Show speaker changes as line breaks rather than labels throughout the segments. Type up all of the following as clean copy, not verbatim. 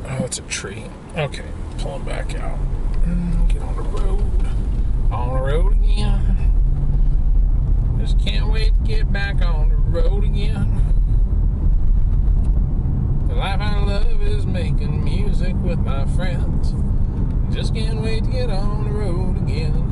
Oh, it's a tree. Okay, pulling back out. Get on the road. On the road again. Just can't wait to get back on the road again. The life I love is making music with my friends. Just can't wait to get on the road again.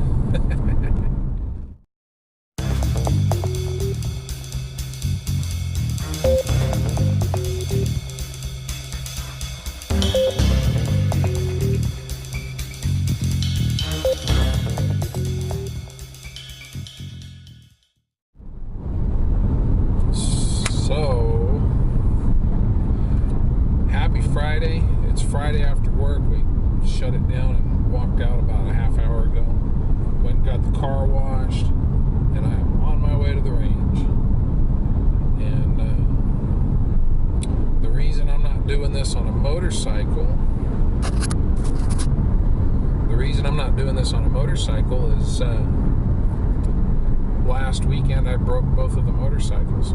So, happy Friday. It's Friday after work. We shut it down and walked out about a half hour ago. Went and got the car washed, and I'm on my way to the range. And the reason I'm not doing this on a motorcycle, is last weekend I broke both of the motorcycles.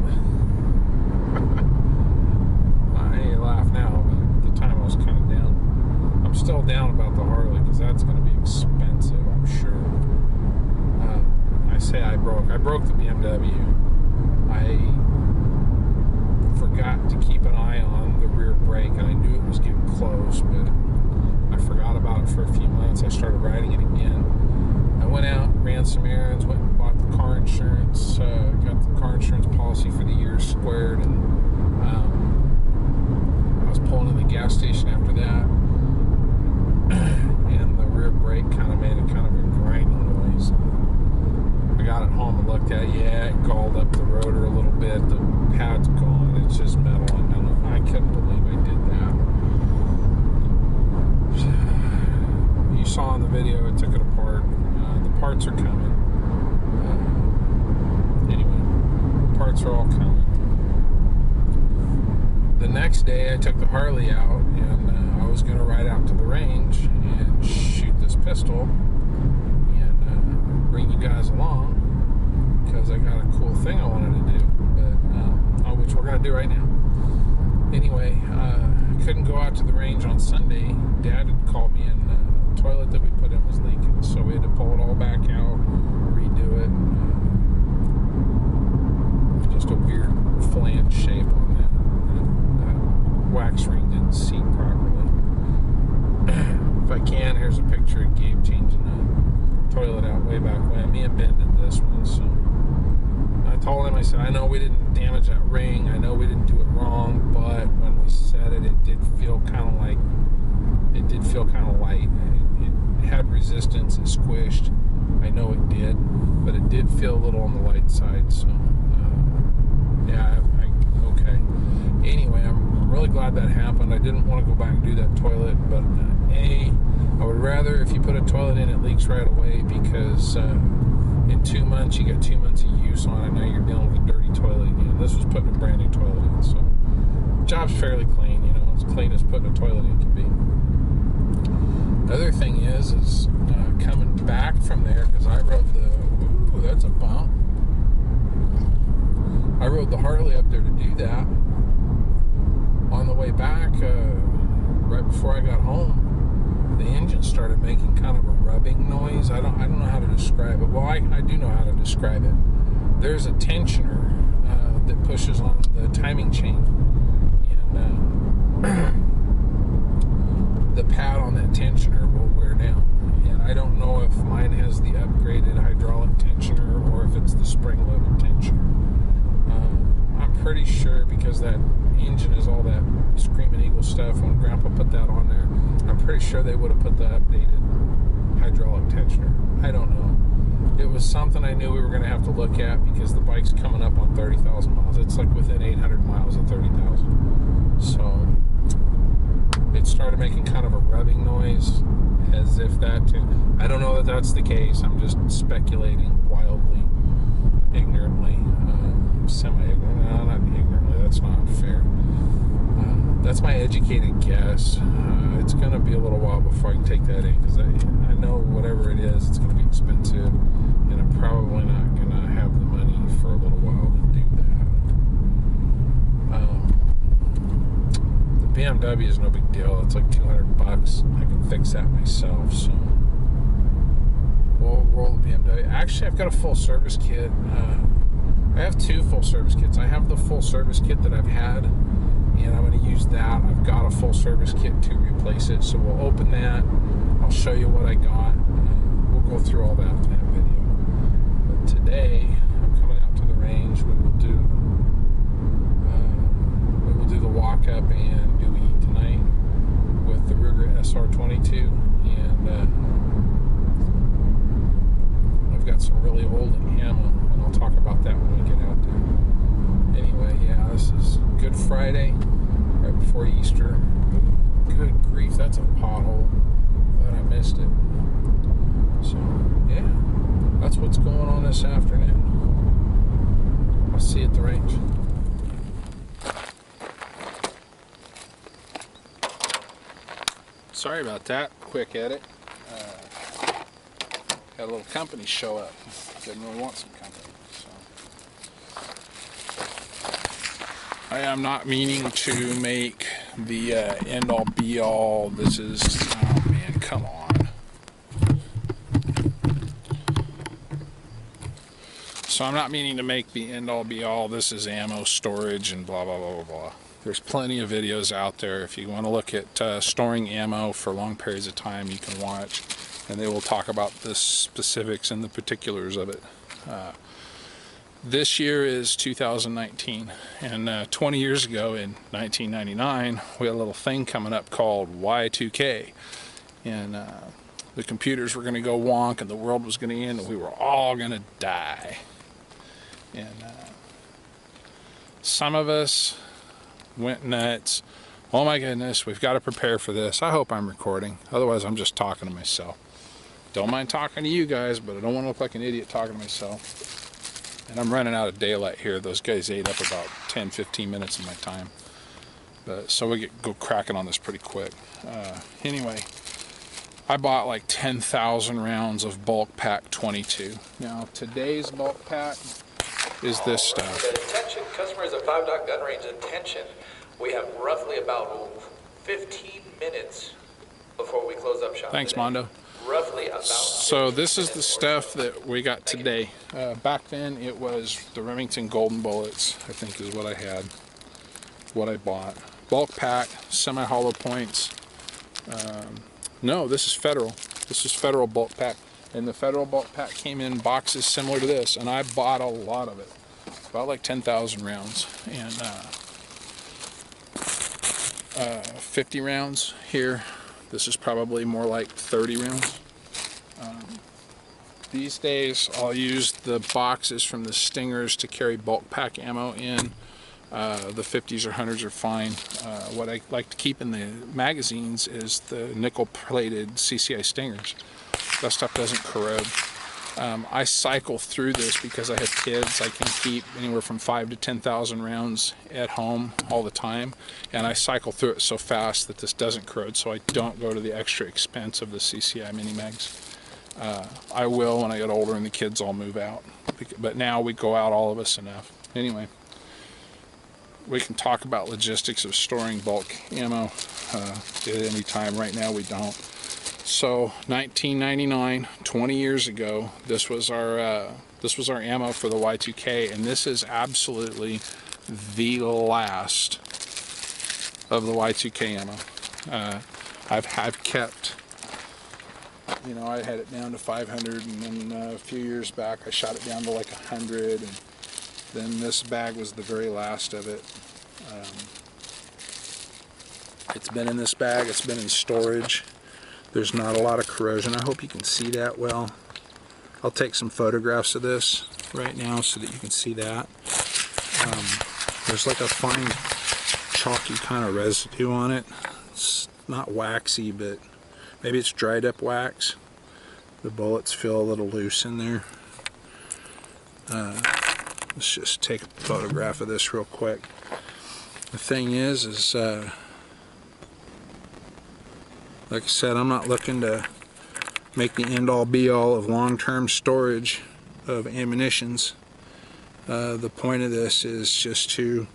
I laugh now, but at the time I was kind of down. I'm still down about the Harley because that's going to be expensive, I'm sure. I say I broke the BMW. I forgot to keep an eye on the rear brake, and I knew it was getting close, but I forgot about it for a few months. I started riding it again. I went out, ran some errands, went and bought the car insurance, got the car insurance policy for the year squared, and I was pulling in the gas station after that, and the rear brake kind of made a grinding noise. I got it home and looked at it. Yeah, it galled up the rotor a little bit. The pad's gone. It's just metal, and I couldn't believe I did that. You saw in the video, I took it apart. The parts are coming. Anyway, parts are all coming. The next day, I took the Harley out, and I was going to ride out to the range and shoot this pistol and bring you guys along because I got a cool thing I wanted to do, but which we're going to do right now. Anyway, couldn't go out to the range on Sunday. Dad had called me, and the toilet that we put in was leaking, so we had to pull it all back out, redo it. Just a weird flange shape on that. Wax ring didn't seat properly. If I can, here's a picture of Gabe changing the toilet out way back when. Me and Ben did this one, so I told him, I said, I know we didn't damage that ring, I know we didn't do it wrong, but when we set it, it did feel kind of light. It had resistance, it squished. I know it did, but it did feel a little on the light side, so yeah, okay. Anyway, I'm really glad that happened. I didn't want to go back and do that toilet, but I would rather, if you put a toilet in, it leaks right away, because in 2 months, you got 2 months of use on it. Now you're dealing with a dirty toilet again. This was putting a brand new toilet in, so the job's fairly clean, as clean as putting a toilet in can be. The other thing is coming back from there, because I rode that's a bump. I rode the Harley up there to do that. On the way back, right before I got home, the engine started making kind of a rubbing noise. I don't know how to describe it. Well, I do know how to describe it. There's a tensioner that pushes on the timing chain, and the pad on that tensioner will wear down. And I don't know if mine has the upgraded hydraulic tensioner or if it's the spring-loaded tensioner. I'm pretty sure, because that engine is all that Screaming Eagle stuff, when Grandpa put that on there, I'm pretty sure they would have put the updated hydraulic tensioner. I don't know. It was something I knew we were going to have to look at, because the bike's coming up on 30,000 miles. It's like within 800 miles of 30,000. So it started making kind of a rubbing noise, as if that too. I don't know that that's the case. I'm just speculating wildly, ignorantly, semi-ignorantly. No, not ignorantly. That's not fair. That's my educated guess. It's going to be a little while before I can take that in, because I know whatever it is, it's going to be expensive, and I'm probably not going to have the money for a little while to do that. The BMW is no big deal. It's like 200 bucks. I can fix that myself. So we'll roll the BMW. Actually, I've got a full service kit. I have two full service kits. I have the full service kit that I've had, and I'm going to use that. I've got a full service kit to replace it. So we'll open that. I'll show you what I got. We'll go through all that in that video. But today, I'm coming out to the range. We will do the walk up and do eat tonight with the Ruger SR22, and I've got some really old ammo, and I'll talk about that when we get out there. Anyway, yeah, this is Good Friday, right before Easter. Good grief, that's a pothole. Glad I missed it. So, yeah, that's what's going on this afternoon. I'll see you at the range. Sorry about that, quick edit. Had a little company show up. Didn't really want some company. So I am not meaning to make the end all be all. This is, oh man, come on. So I'm not meaning to make the end all be all. This is ammo storage and blah blah blah blah blah. There's plenty of videos out there. If you want to look at storing ammo for long periods of time, you can watch, and they will talk about the specifics and the particulars of it. This year is 2019, and 20 years ago in 1999, we had a little thing coming up called Y2K, and the computers were going to go wonk, and the world was going to end, and we were all going to die. And some of us went nuts. Oh my goodness, we've got to prepare for this. I hope I'm recording, otherwise I'm just talking to myself. Don't mind talking to you guys, but I don't want to look like an idiot talking to myself. And I'm running out of daylight here. Those guys ate up about 10-15 minutes of my time, but so we go cracking on this pretty quick. Anyway, I bought like 10,000 rounds of bulk pack 22. Now today's bulk pack is this stuff.
Attention, customers of 5 Dot Gun Range, attention. We have roughly about 15 minutes before we close up shop.
Thanks,
today.
Mondo.
Roughly about.
So this is the stuff that we got today. Back then it was the Remington Golden Bullets, I think is what I had, what I bought. Bulk pack, semi-hollow points. No, this is Federal. This is Federal bulk pack. And the Federal bulk pack came in boxes similar to this, and I bought a lot of it. About like 10,000 rounds. And 50 rounds here. This is probably more like 30 rounds. These days I'll use the boxes from the Stingers to carry bulk pack ammo in. The 50s or 100s are fine. What I like to keep in the magazines is the nickel-plated CCI Stingers. That stuff doesn't corrode. I cycle through this because I have kids. I can keep anywhere from 5,000 to 10,000 rounds at home all the time, and I cycle through it so fast that this doesn't corrode, so I don't go to the extra expense of the CCI mini mags. I will when I get older and the kids all move out, but now we go out, all of us, enough. Anyway, we can talk about logistics of storing bulk ammo at any time. Right now we don't. So 1999, 20 years ago, this was our ammo for the Y2K, and this is absolutely the last of the Y2K ammo. I've kept, you know, I had it down to 500, and then a few years back I shot it down to like 100, and then this bag was the very last of it. It's been in this bag, it's been in storage. There's not a lot of corrosion. I hope you can see that well. I'll take some photographs of this right now so that you can see that. There's like a fine chalky kind of residue on it. It's not waxy, but maybe it's dried up wax. The bullets feel a little loose in there. Let's just take a photograph of this real quick. The thing is like I said, I'm not looking to make the end-all be-all of long-term storage of ammunitions. The point of this is just to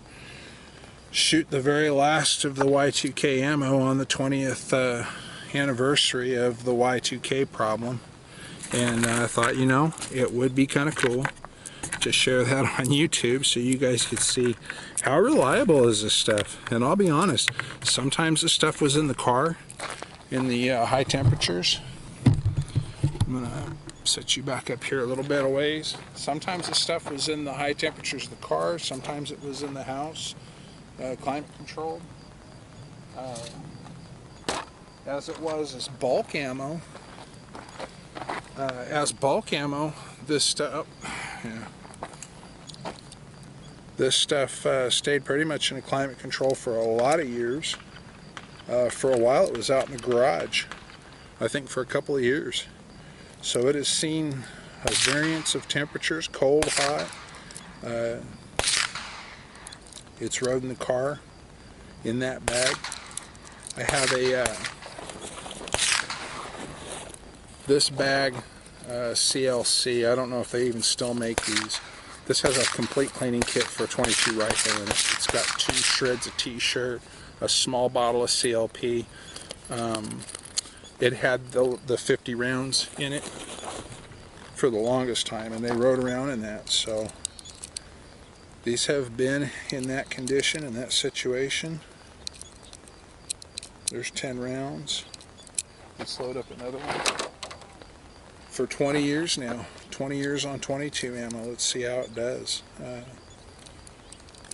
shoot the very last of the Y2K ammo on the 20th anniversary of the Y2K problem. And I thought, you know, it would be kind of cool to share that on YouTube so you guys could see how reliable is this stuff. And I'll be honest, sometimes the stuff was in the car in the high temperatures. I'm gonna set you back up here a little bit a ways. Sometimes the stuff was in the high temperatures of the car, sometimes it was in the house, climate controlled. As it was as bulk ammo, this stuff, this stuff stayed pretty much in a climate control for a lot of years. For a while it was out in the garage, I think for a couple of years. So it has seen a variance of temperatures, cold, hot. It's rode in the car in that bag. I have a this bag, CLC. I don't know if they even still make these. This has a complete cleaning kit for a .22 rifle in it. It's got 2 shreds of t-shirt, a small bottle of CLP. It had the 50 rounds in it for the longest time, and they rode around in that. So these have been in that condition, in that situation. There's 10 rounds. Let's load up another one. For 20 years now, 20 years on .22 ammo. Let's see how it does.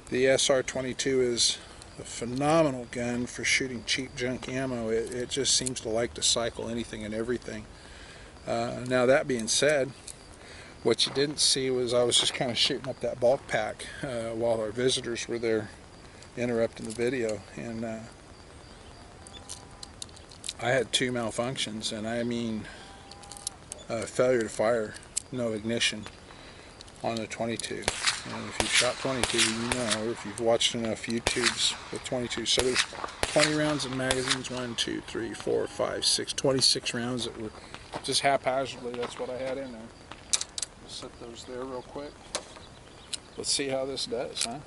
The SR22 is a phenomenal gun for shooting cheap junk ammo. It just seems to like to cycle anything and everything. Now that being said, what you didn't see was I was just kind of shooting up that bulk pack while our visitors were there interrupting the video, and I had 2 malfunctions, and I mean failure to fire, no ignition on the .22. And if you've shot .22, you know, or if you've watched enough YouTubes with .22. So there's 20 rounds in magazines, 1, 2, 3, 4, 5, 6, 26 rounds that were just haphazardly, that's what I had in there. I'll set those there real quick. Let's see how this does, huh?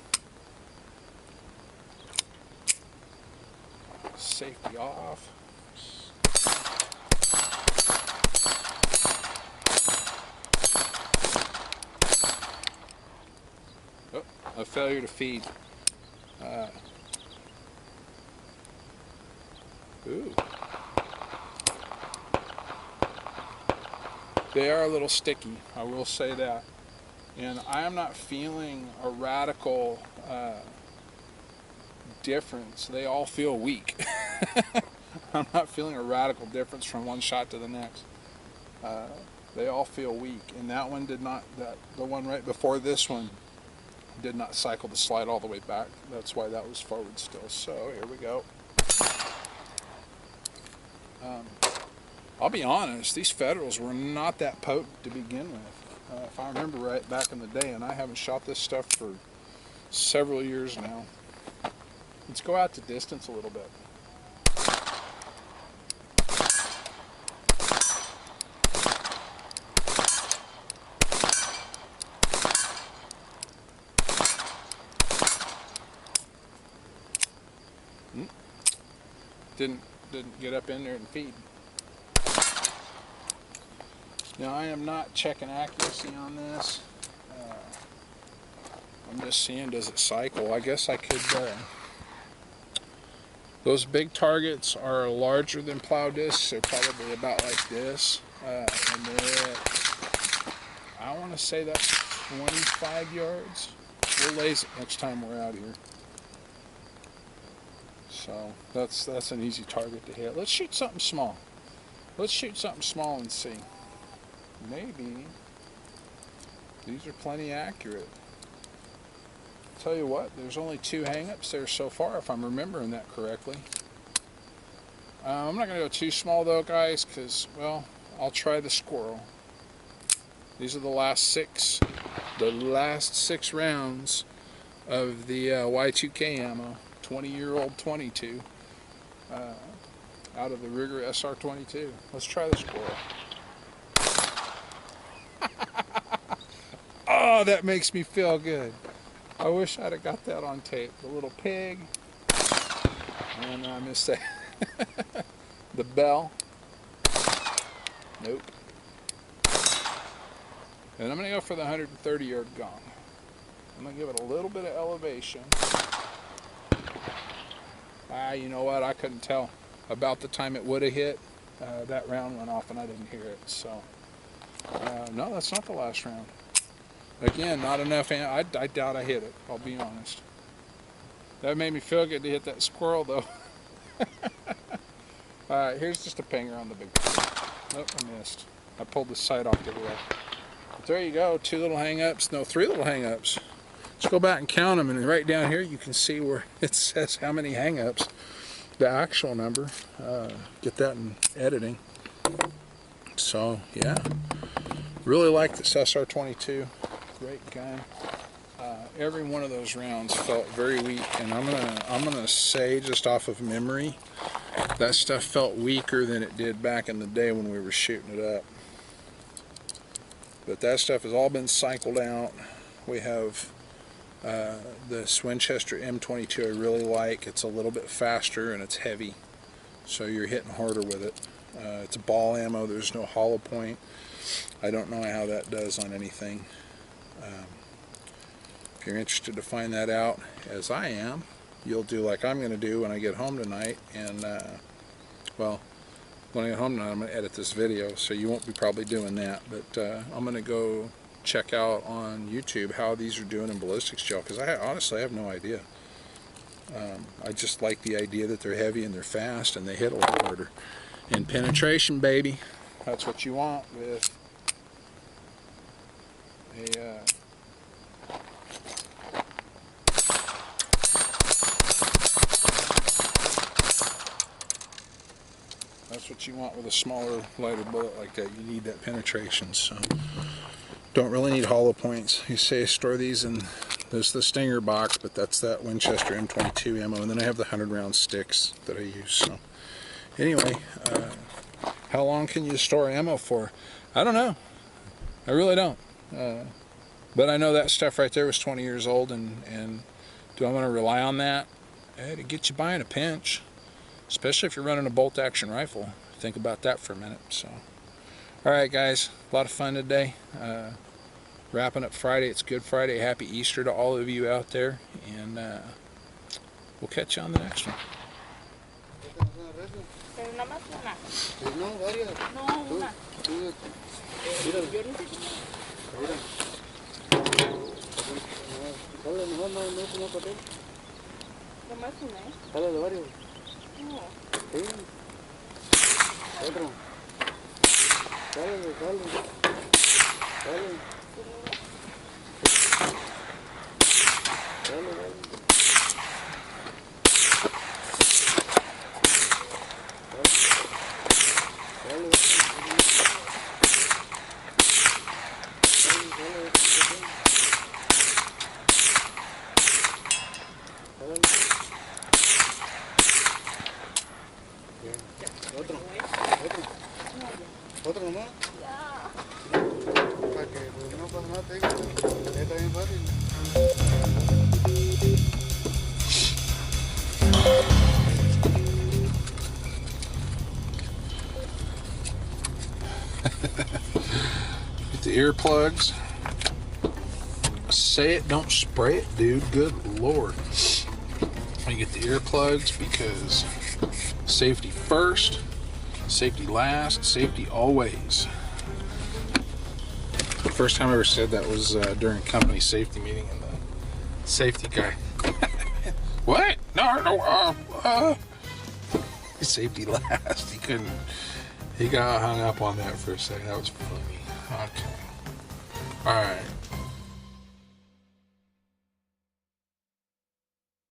Safety off. A failure to feed. Ooh. They are a little sticky, I will say that. And I am not feeling a radical difference. They all feel weak. I'm not feeling a radical difference from one shot to the next. They all feel weak. And that one did not, the one right before this one did not cycle the slide all the way back. That's why that was forward still. So here we go. I'll be honest, these Federals were not that potent to begin with. If I remember right, back in the day, and I haven't shot this stuff for several years now. Let's go out to distance a little bit. Didn't get up in there and feed. Now I am not checking accuracy on this. I'm just seeing, does it cycle? I guess I could. Those big targets are larger than plow discs. They're probably about like this, and they're, I want to say that's 25 yards. We'll laze it next time we're out here. So that's an easy target to hit. Let's shoot something small. Let's shoot something small and see. Maybe these are plenty accurate. Tell you what, there's only 2 hang-ups there so far, if I'm remembering that correctly. I'm not going to go too small though, guys, because, well, I'll try the squirrel. These are the last 6 rounds of the Y2K ammo. 20-year-old .22 out of the Rigger SR22. Let's try the squirrel. Oh, that makes me feel good. I wish I'd have got that on tape. The little pig, and I missed that. The bell. Nope. And I'm going to go for the 130-yard gong. I'm going to give it a little bit of elevation. You know what? I couldn't tell. About the time it would have hit, that round went off and I didn't hear it. So, no, that's not the last round. Again, not enough. I doubt I hit it. I'll be honest. That made me feel good to hit that squirrel, though. Alright, here's just a pinger on the big one. Nope, I missed. I pulled the sight off the other way. But there you go. 2 little hang-ups. No, 3 little hang-ups. Let's go back and count them. And right down here, you can see where it says how many hang-ups. The actual number. Get that in editing. So, yeah. Really like this SR22. Great gun. Every one of those rounds felt very weak, and I'm gonna say, just off of memory, that stuff felt weaker than it did back in the day when we were shooting it up. But that stuff has all been cycled out. We have this Winchester M22 I really like. It's a little bit faster and it's heavy, so you're hitting harder with it. It's ball ammo. There's no hollow point. I don't know how that does on anything. If you're interested to find that out, as I am, you'll do like I'm going to do when I get home tonight. And well, when I get home tonight, I'm going to edit this video, so you won't be probably doing that. But I'm going to go check out on YouTube how these are doing in ballistics gel, because I honestly have no idea. I just like the idea that they're heavy and they're fast and they hit a lot harder. And penetration, baby, that's what you want with a that's what you want with a smaller, lighter bullet like that. You need that penetration. So don't really need hollow points. You say store these in there's the Stinger box, but that's that Winchester M22 ammo, and then I have the 100-round sticks that I use. So anyway, how long can you store ammo for? I don't know. I really don't. But I know that stuff right there was 20 years old, and do I want to rely on that? To get you by in a pinch, especially if you're running a bolt-action rifle. Think about that for a minute. So, all right, guys, a lot of fun today. Wrapping up Friday. It's Good Friday. Happy Easter to all of you out there, and we'll catch you on the next one.
¿Otro nomás? Ya. Para que no pase nada, te digo, está bien fácil.
Get the earplugs. Say it, don't spray it, dude. Good Lord. I get the earplugs because safety first, safety last, safety always. The first time I ever said that was during a company safety meeting, and the safety guy, what? No. Safety last. He got hung up on that for a second. That was funny. Okay. All right.